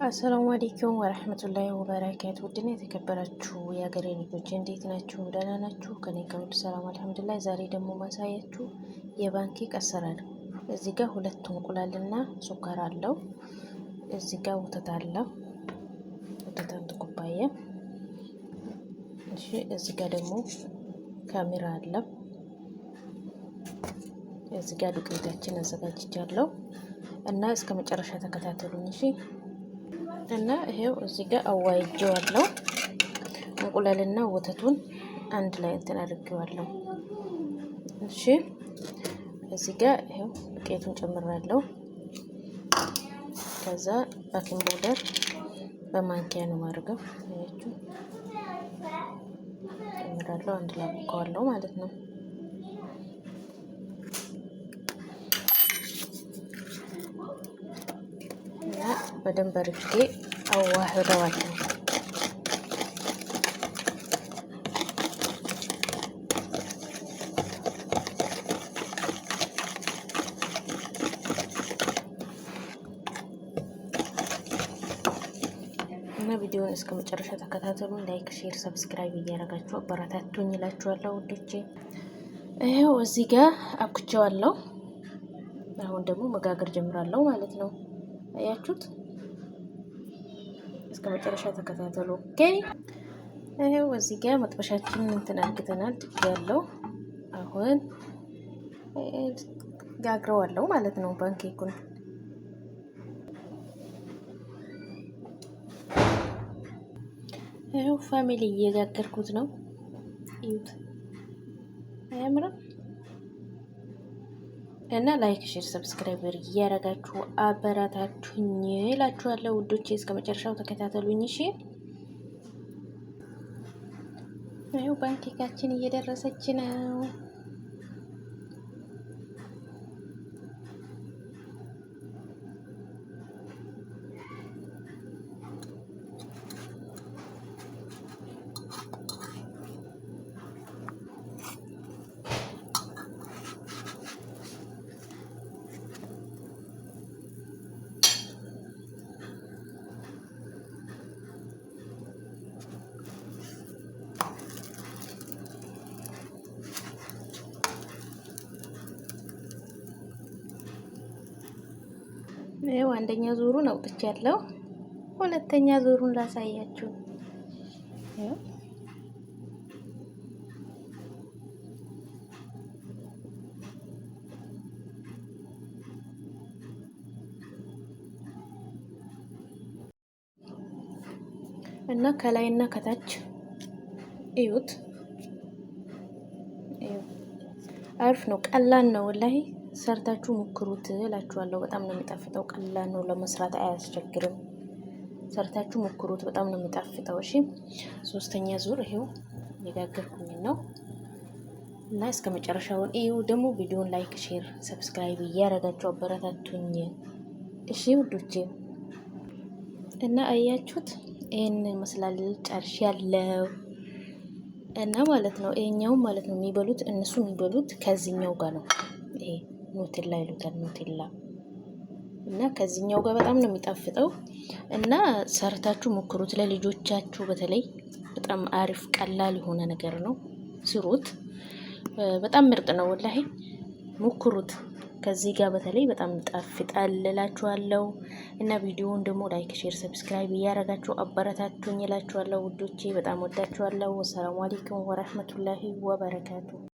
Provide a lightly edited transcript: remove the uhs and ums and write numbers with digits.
አሰላሙ አለይኩም ወራህመቱላሂ ወበረካቱ። ውድና የተከበራችሁ የሀገሬ ልጆች እንዴት ናችሁ? ደህና ናችሁ? ከኔ ጋር ሁሉ ሰላም አልሐምዱሊላህ። ዛሬ ደግሞ ማሳያችሁ የፓንኬክ አሰራር። እዚህ ጋር 2 እንቁላልና ሱካር አለው። እዚህ ጋር ወተት አለው፣ ወተት 1 ኩባያ። እሺ፣ እዚህ ጋር ደግሞ ካሜራ አለው። እዚህ ጋር ዱቄታችን አዘጋጅቻለሁ እና እስከ መጨረሻ ተከታተሉኝ እሺ። እና ይሄው እዚህ ጋር አዋይጄዋለሁ። እንቁላልና ወተቱን አንድ ላይ እንትን አድርጌዋለሁ። እሺ እዚህ ጋር ይሄው ዱቄቱን ጨምራለሁ። ከዛ ባኪንግ ፓውደር በማንኪያ ነው ማድረገው። አያችሁ፣ ጨምራለሁ፣ አንድ ላይ አድርገዋለሁ ማለት ነው። በደንብ አድርጌ አዋህደዋለሁ። እና ቪዲዮውን እስከ መጨረሻ ተከታተሉ። ላይክ፣ ሼር፣ ሰብስክራይብ እያደረጋችሁ አበረታቱኝ እላችኋለሁ ውዶቼ። ይሄው እዚህ ጋር አብኩቼዋለሁ። አሁን ደግሞ መጋገር ጀምራለሁ ማለት ነው። አያችሁት? እስከ መጨረሻ ተከታተሉ። ኦኬ። ይሄው እዚህ ጋር መጥበሻችንን እንትን አድርገናል ያለው። አሁን ጋግረዋለሁ ማለት ነው ፓንኬኩን። ይሄው ፋሚሊ እየጋገርኩት ነው። እዩት፣ አያምርም? እና ላይክ ሼር ሰብስክራይብ እያደረጋችሁ አበረታቱኝ እላችኋለሁ ውዶቼ። እስከ መጨረሻው ተከታተሉኝ እሺ። ይኸው ፓንኬካችን እየደረሰች ነው። ይሄው አንደኛ ዙሩን አውጥቻለሁ። ሁለተኛ ዙሩን ላሳያችሁ። ይሄው እና ከላይና ከታች እዩት። አሪፍ ነው፣ ቀላል ነው ወላሂ። ሰርታችሁ ሞክሩት እላችኋለሁ። በጣም ነው የሚጣፍጠው። ቀላል ነው ለመስራት፣ አያስቸግርም። ሰርታችሁ ሞክሩት፣ በጣም ነው የሚጣፍጠው። እሺ 3ኛ ዙር ይሄው እየጋገርኩኝ ነው እና እስከ መጨረሻውን እዩ። ደግሞ ቪዲዮን ላይክ፣ ሼር፣ ሰብስክራይብ እያደረጋችሁ አበረታቱኝ እሺ ውዶቼ። እና አያችሁት፣ ይሄን ይመስላል። ጨርሻለሁ እና ማለት ነው ይሄኛው ማለት ነው የሚበሉት እነሱ የሚበሉት ከዚህኛው ጋር ነው። ይሄ ኑቴላ ይሉታል፣ ኑቴላ እና ከዚህኛው ጋር በጣም ነው የሚጣፍጠው። እና ሰርታችሁ ሞክሩት ለልጆቻችሁ። በተለይ በጣም አሪፍ ቀላል የሆነ ነገር ነው። ስሩት፣ በጣም ምርጥ ነው ወላሂ። ሞክሩት። ከዚህ ጋር በተለይ በጣም ጣፍጣል እላችኋለሁ። እና ቪዲዮውን ደግሞ ላይክ፣ ሼር፣ ሰብስክራይብ እያደረጋችሁ አበረታቱኝ እላችኋለሁ ውዶቼ። በጣም ወዳችኋለሁ። ወሰላሙ አለይኩም ወራህመቱላሂ ወበረካቱ።